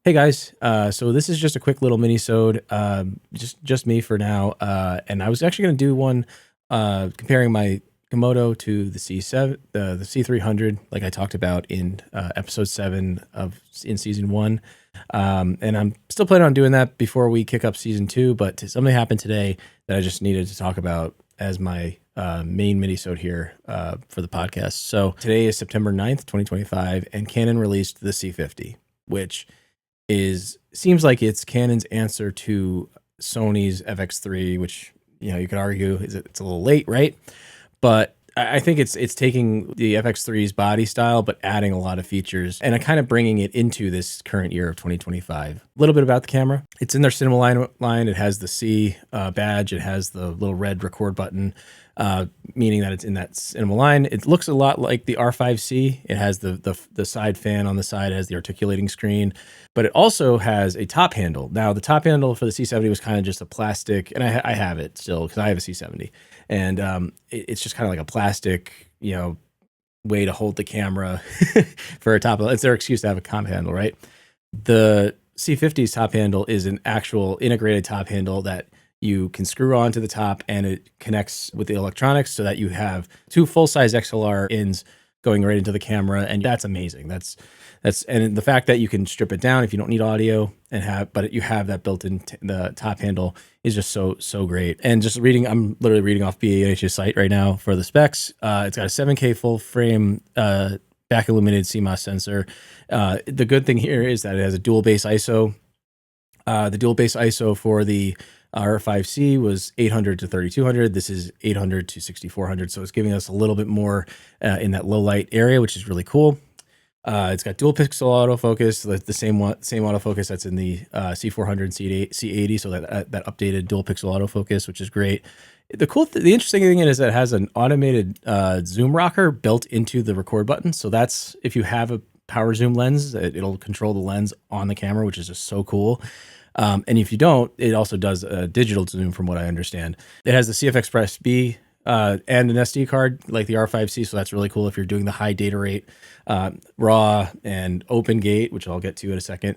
Hey guys, so this is just a quick little mini-sode, just me for now, and I was actually going to do one comparing my Komodo to the C7, the C300, like I talked about in episode 7 in season 1, and I'm still planning on doing that before we kick up season 2, but something happened today that I just needed to talk about as my main mini-sode here for the podcast. So today is September 9th, 2025, and Canon released the C50, which seems like it's Canon's answer to Sony's FX3, which, you know, you could argue it's a little late, right? But I think it's taking the FX3's body style, but adding a lot of features and kind of bringing it into this current year of 2025. A little bit about the camera. It's in their cinema line. It has the C badge. It has the little red record button, meaning that it's in that cinema line. It looks a lot like the R5C. It has the side fan on the side. It has the articulating screen, but it also has a top handle. Now, the top handle for the C70 was kind of just a plastic, and I have it still because I have a C70, and it's just kind of like a plastic, you know, way to hold the camera for a top. It's their excuse to have a comp handle, right? The C50's top handle is an actual integrated top handle that you can screw onto the top, and it connects with the electronics so that you have two full-size XLR ins going right into the camera, and that's amazing. And the fact that you can strip it down if you don't need audio but you have that built in the top handle is just so great. And just I'm literally reading off BAH's site right now for the specs. It's got a 7K full frame back illuminated CMOS sensor. The good thing here is that it has a dual base ISO. The dual base ISO for the R5C was 800 to 3200. This is 800 to 6400. So it's giving us a little bit more in that low light area, which is really cool. It's got dual pixel autofocus, the same autofocus that's in the C400 and C80. So that updated dual pixel autofocus, which is great. The interesting thing is that it has an automated zoom rocker built into the record button. So that's, if you have a power zoom lens, it'll control the lens on the camera, which is just so cool. And if you don't, it also does a digital zoom from what I understand. It has the CF Express B and an SD card like the R5C, so that's really cool if you're doing the high data rate, RAW and open gate, which I'll get to in a second.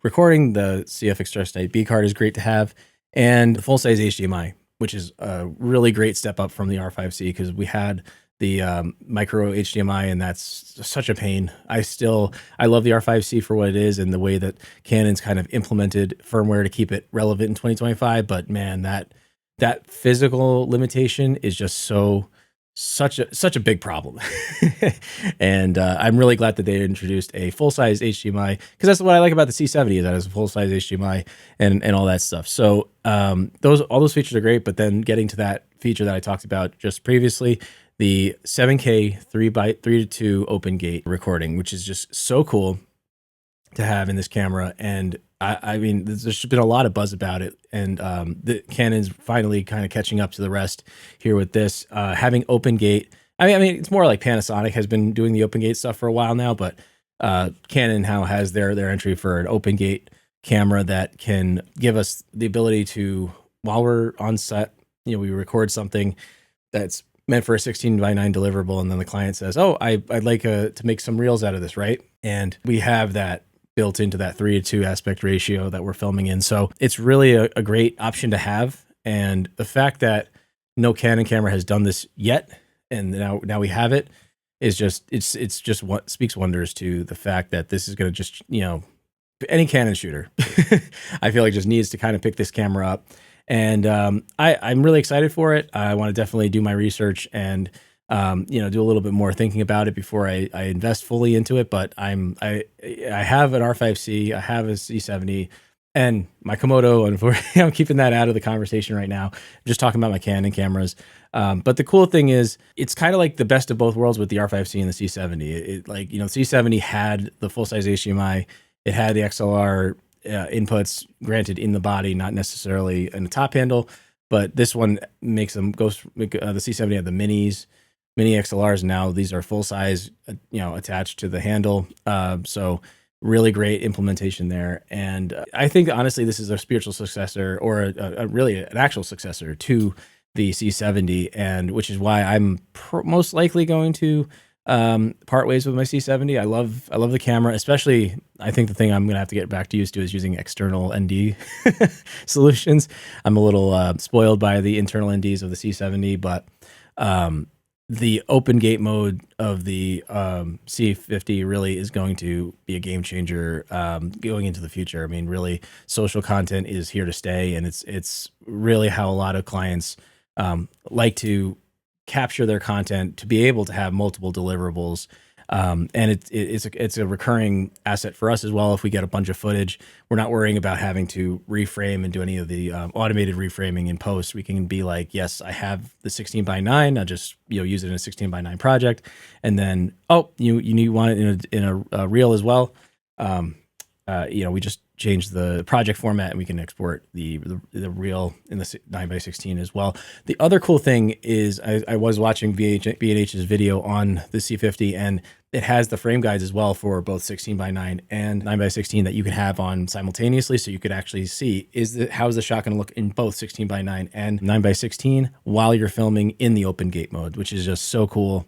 Recording, the CF Express B card is great to have, and the full-size HDMI, which is a really great step up from the R5C because we had the micro HDMI, and that's such a pain. I love the R5C for what it is and the way that Canon's kind of implemented firmware to keep it relevant in 2025. But man, that physical limitation is just such a big problem. And I'm really glad that they introduced a full-size HDMI, because that's what I like about the C70 is that it's a full-size HDMI and all that stuff. So all those features are great, but then getting to that feature that I talked about just previously, the 7K 3:2 open gate recording, which is just so cool to have in this camera. And I mean, there's been a lot of buzz about it, and the Canon's finally kind of catching up to the rest here with this. Having open gate, I mean, it's more like Panasonic has been doing the open gate stuff for a while now, but Canon now has their entry for an open gate camera that can give us the ability to, while we're on set, you know, we record something that's meant for a 16:9 deliverable, and then the client says, "Oh, I'd like to make some reels out of this," right? And we have that built into that 3:2 aspect ratio that we're filming in. So it's really a great option to have. And the fact that no Canon camera has done this yet, and now we have it, is just it's just what speaks wonders to the fact that this is going to just, you know, any Canon shooter, I feel like just needs to kind of pick this camera up. And I'm really excited for it. I want to definitely do my research and you know, do a little bit more thinking about it before I invest fully into it. But I have an R5C, I have a C70, and my Komodo. Unfortunately, I'm keeping that out of the conversation right now. I'm just talking about my Canon cameras. But the cool thing is, it's kind of like the best of both worlds with the R5C and the C70. It like, you know, C70 had the full size HDMI, it had the XLR inputs, granted in the body, not necessarily in the top handle, but this one makes the C70 have the mini XLRs. Now these are full size, you know, attached to the handle. So really great implementation there. And I think honestly, this is a spiritual successor, or a really an actual successor to the C70, and which is why I'm most likely going to part ways with my C70. I love the camera, especially. I think the thing I'm gonna have to get back to used to is using external ND solutions. I'm a little spoiled by the internal NDs of the C70, but the open gate mode of the C50 really is going to be a game changer going into the future. I mean, really, social content is here to stay, and it's really how a lot of clients like to capture their content to be able to have multiple deliverables. And it's a recurring asset for us as well. If we get a bunch of footage, we're not worrying about having to reframe and do any of the automated reframing in post. We can be like, yes, I have the 16:9. I'll just use it in a 16:9 project, and then you want it in a reel as well. We just change the project format and we can export the reel in the 9:16 as well. The other cool thing is I was watching B&H's video on the C50, and it has the frame guides as well for both 16:9 and 9:16 that you can have on simultaneously. So you could actually see how's the shot going to look in both 16:9 and 9:16 while you're filming in the open gate mode, which is just so cool.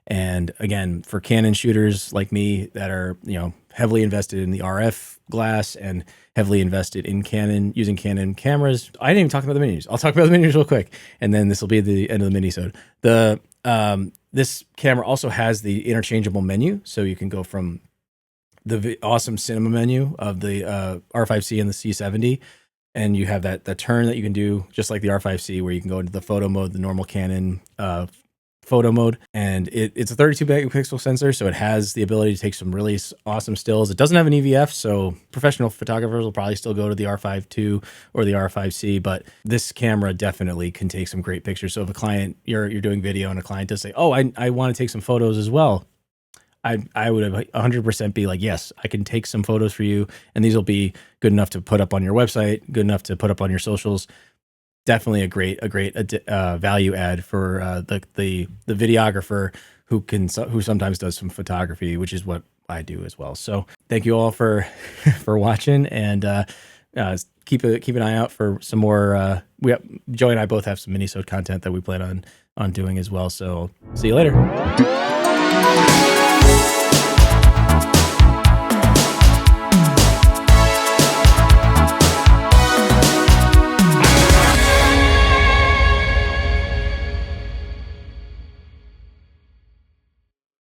And again, for Canon shooters like me that are, heavily invested in the RF glass and heavily invested in Canon, using Canon cameras. I didn't even talk about the menus. I'll talk about the menus real quick, and then this will be the end of the Minisode. This camera also has the interchangeable menu, so you can go from the awesome cinema menu of the R5C and the C70, and you have that turn that you can do just like the R5C, where you can go into the photo mode, the normal Canon photo mode, and it's a 32 megapixel sensor, so it has the ability to take some really awesome stills. It doesn't have an EVF, so professional photographers will probably still go to the R5 II or the R5C, but this camera definitely can take some great pictures. So if a client, you're doing video and a client does say, oh, I want to take some photos as well, I would have 100% be like, yes, I can take some photos for you, and these will be good enough to put up on your website, good enough to put up on your socials. Definitely a great value add for the videographer who sometimes does some photography, which is what I do as well. So thank you all for watching, and keep an eye out for some more. Joey and I both have some Minisode content that we plan on doing as well. So see you later.